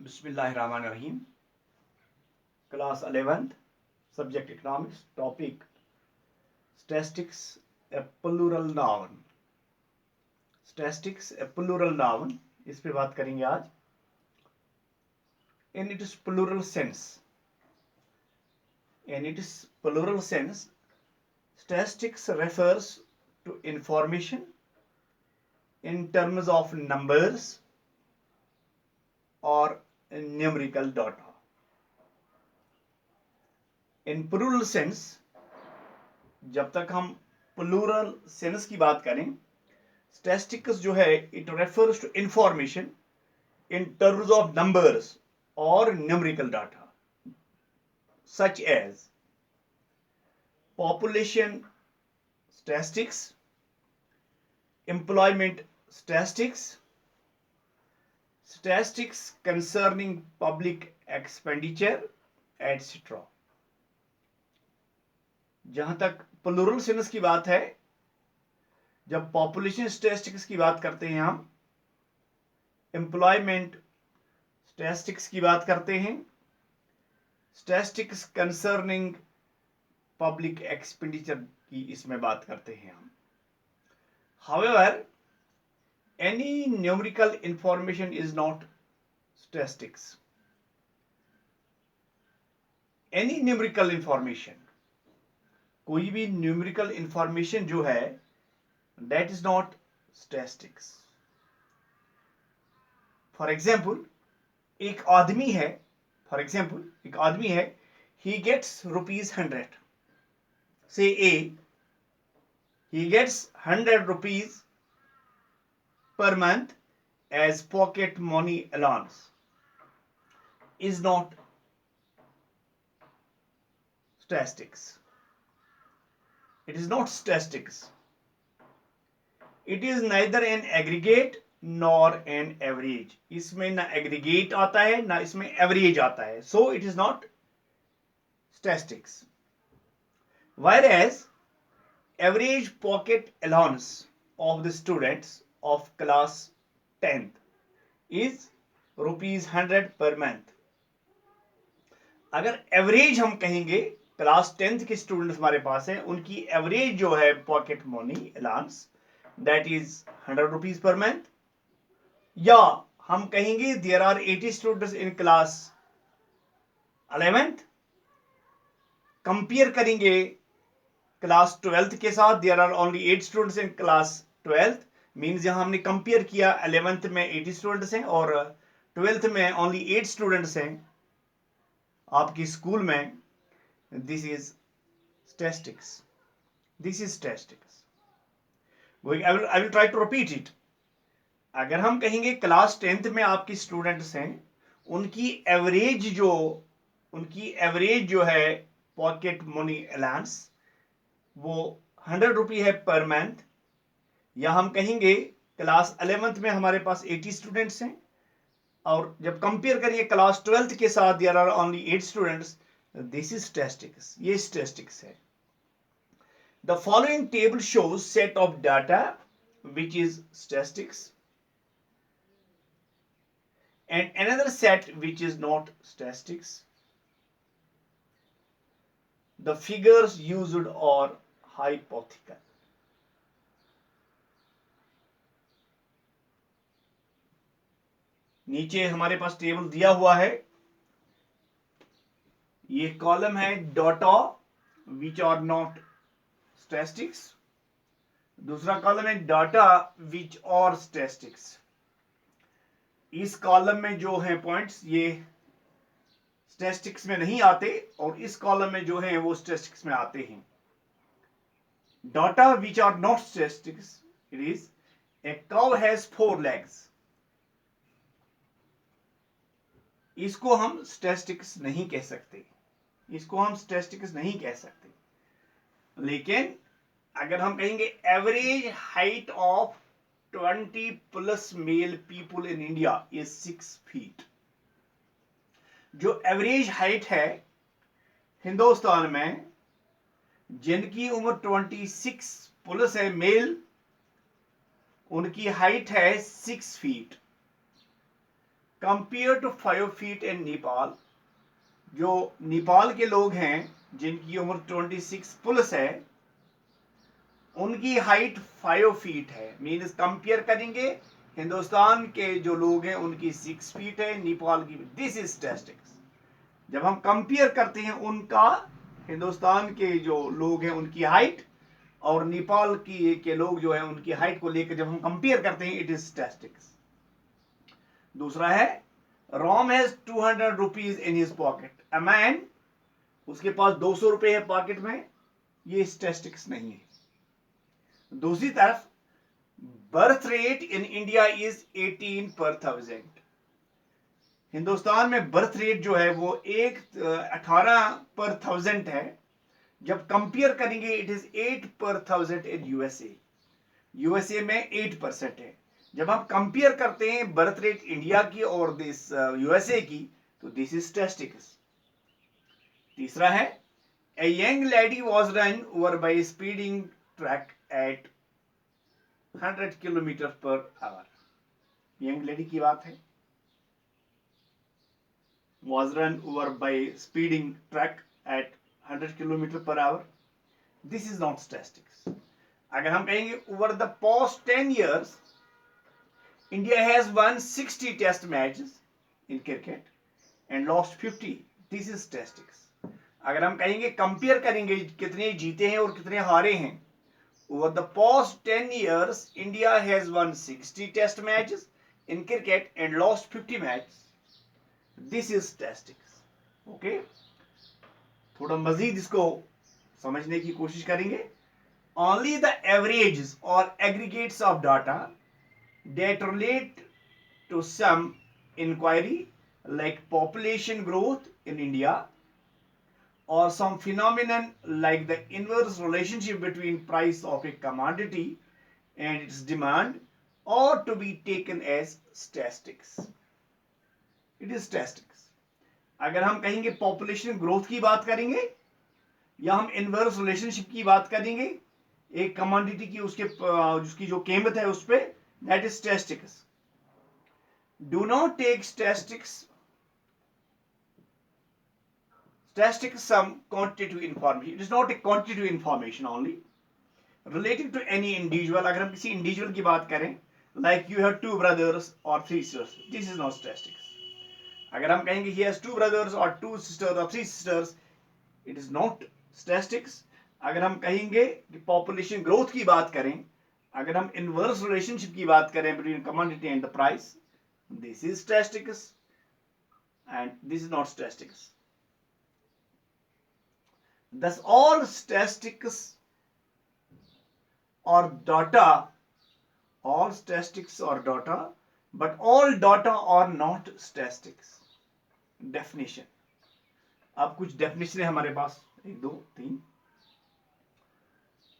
बिस्मिल्लाहिर्रहमानिर्रहीम। Class 11th, subject economics, topic statistics a plural noun. Statistics a plural noun, इस पे बात करेंगे आज। In its plural sense, statistics refers to information in terms of numbers or numerical data. In plural sense, जब तक हम plural sense की बात करें, स्टैटिस्टिक्स जो है it refers to information in terms of numbers और numerical data, such as population statistics, employment statistics, statistics concerning public expenditure etcetera. जहां तक प्लूरल सेंस की बात है, जब पॉपुलेशन स्टैटिस्टिक्स की बात करते हैं, हम एम्प्लॉयमेंट स्टैटिस्टिक्स की बात करते हैं, स्टैटिस्टिक्स कंसर्निंग पब्लिक एक्सपेंडिचर की इसमें बात करते हैं हम। However, any numerical information is not statistics. Any numerical information, कोई भी न्यूमेरिकल इंफॉर्मेशन जो है, that is not statistics. For example, एक आदमी है, he gets ₹100, say A, he gets 100 rupees per month as pocket money allowance, is not statistics. It is not statistics. It is neither an aggregate nor an average. इसमें ना aggregate आता है ना इसमें average आता है, so it is not statistics. Whereas average pocket allowance of the students of class 10th is ₹100 per month. अगर average हम कहेंगे, क्लास 10th के स्टूडेंट्स हमारे पास हैं, उनकी एवरेज जो है pocket money allowance, that is 100 rupees per month. या हम कहेंगे there are 80 students in class 11th, compare करेंगे क्लास 12th के साथ, there are only 8 students in class 12th, means यहां हमने कंपेयर किया, 11th में 80 स्टूडेंट्स हैं और 12th में ओनली 8 स्टूडेंट्स हैं आपकी स्कूल में। This is statistics, I will try to repeat it. अगर हम कहेंगे क्लास 10th में आपकी स्टूडेंट्स हैं, उनकी एवरेज जो है पॉकेट मनी अलाउंस वो 100 रुपये है पर मंथ। या हम कहेंगे क्लास 11th में हमारे पास 80 स्टूडेंट्स हैं और जब कंपेयर करिए क्लास 12th के साथ, there are only 8 students, this is statistics, ये स्टैटिस्टिक्स है। The following table shows set of data which is statistics and another set which is not statistics. The figures used are hypothetical. नीचे हमारे पास table दिया हुआ है, ये column है data which are not statistics, दूसरा कॉलम है डाटा विच आर स्टैटिस्टिक्स। इस कॉलम में जो है पॉइंट्स ये स्टैटिस्टिक्स में नहीं आते और इस कॉलम में जो है वो स्टैटिस्टिक्स में आते हैं। Data which are not statistics, it is a cow has 4 legs। इसको हम स्टैटिस्टिक्स नहीं कह सकते, लेकिन अगर हम कहेंगे average height of 20+ male people in India is 6 feet, जो एवरेज हाइट है हिंदुस्तान में, जिनकी उम्र 26+ है मेल, उनकी हाइट है 6 feet। Compare to 5 feet in Nepal, जो नेपाल के लोग हैं जिनकी उम्र 26 प्लस है, उनकी हाइट 5 फीट है। मीन्स कंपेयर करेंगे, हिंदुस्तान के जो लोग हैं उनकी 6 फीट है, नेपाल की। This is statistics. जब हम कंपेयर करते हैं उनका, हिंदुस्तान के जो लोग हैं उनकी हाइट और नेपाल की के लोग जो है उनकी हाइट को लेकर जब हम कंपेयर करते हैं, इट इज स्टैटिस्टिक्स। दूसरा है ROM has 200 rupees in his pocket. A man, उसके पास 200 रुपए है पॉकेट में, ये स्टैटिस्टिक्स नहीं है। दूसरी तरफ birth rate in India is 18 पर 1000। हिंदुस्तान में बर्थ रेट जो है वो 18 पर 1000 है। जब कंपेयर करेंगे इट इज 8 पर 1000 इन यूएसए। यूएसए में 8% है। जब हम कंपेयर करते हैं बर्थ रेट इंडिया की और दिस यूएसए की, तो दिस इज स्टैटिस्टिक्स। तीसरा है a young lady was run over by speeding truck at 100 kilometre per hour. Young lady की बात है, was run over by speeding truck at 100 kilometer per hour. This is not statistics. अगर हम कहेंगे over the past 10 years India has won 60 test matches in cricket and lost 50. This is statistics. अगर हम कहेंगे compare करेंगे कितने जीते हैं और कितने हारे हैं, over the past 10 years India has won 60 test matches in cricket and lost 50 matches. This is statistics. Okay, थोड़ा मजीद इसको समझने की कोशिश करेंगे। ओनली द एवरेज और aggregates of data that relate to some inquiry like population growth in India और some phenomenon like the inverse relationship between price of a commodity and its demand और to be taken as statistics. It is statistics. अगर हम कहेंगे population growth की बात करेंगे या हम इनवर्स रिलेशनशिप की बात करेंगे एक कमोडिटी की, उसकी जो कीमत है उस पे, that is statistics. Do not take statistics some quantitative information. It is not a quantitative information only relating to any individual. अगर हम किसी इंडिविजुअल की बात करें, like you have 2 brothers or 3 sisters, this is not statistics. अगर हम कहेंगे he has 2 brothers or 2 sisters or 3 sisters, it is not statistics. अगर हम कहेंगे कि पॉपुलेशन ग्रोथ की बात करें, अगर हम इनवर्स रिलेशनशिप की बात करें between commodity and the price, this is statistics and this is not statistics. Thus all statistics or data, all statistics or data, but all data are not statistics. Definition. अब कुछ definition है हमारे पास, 1 2 3।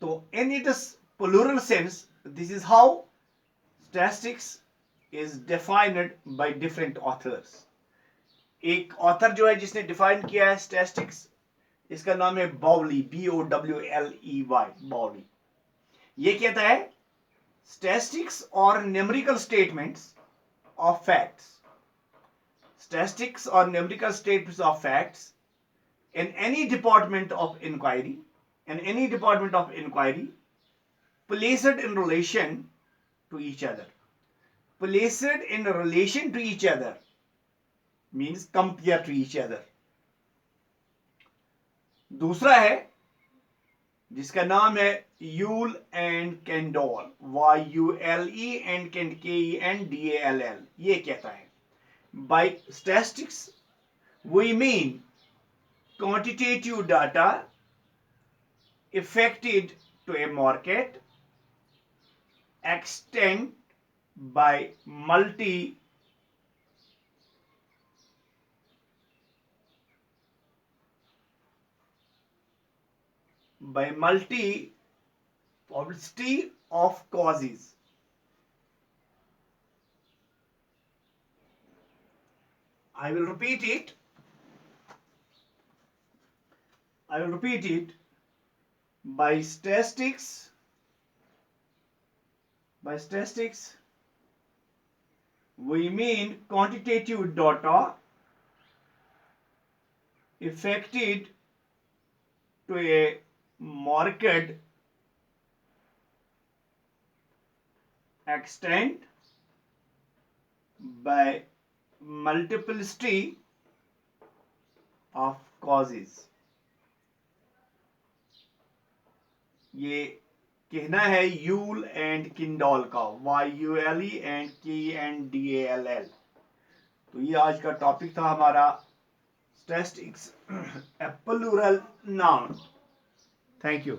तो in its plural sense, this is how statistics is defined by different authors. एक author जो है जिसने define किया है स्टैटिस्टिक्स, इसका नाम है बाउली, BOWLEY, बाउली। ये कहता है स्टैटिस्टिक्स और numerical statements of facts, statistics or numerical statements of facts in any department of inquiry, placed in relation to each other. Placed in relation to each other means compare to each other. दूसरा है जिसका नाम है you'll and Candolle, YULE and KENDALL। ये कहता है by statistics we mean quantitative data affected to a market extend by multi publicity of causes. I will repeat it. By statistics we mean quantitative data affected to a marked extent by multiplicity of causes. ये कहना है you'll and किंडॉल का, YULE and KNDALL. तो ये आज का topic था हमारा statistics, a plural noun. Thank you.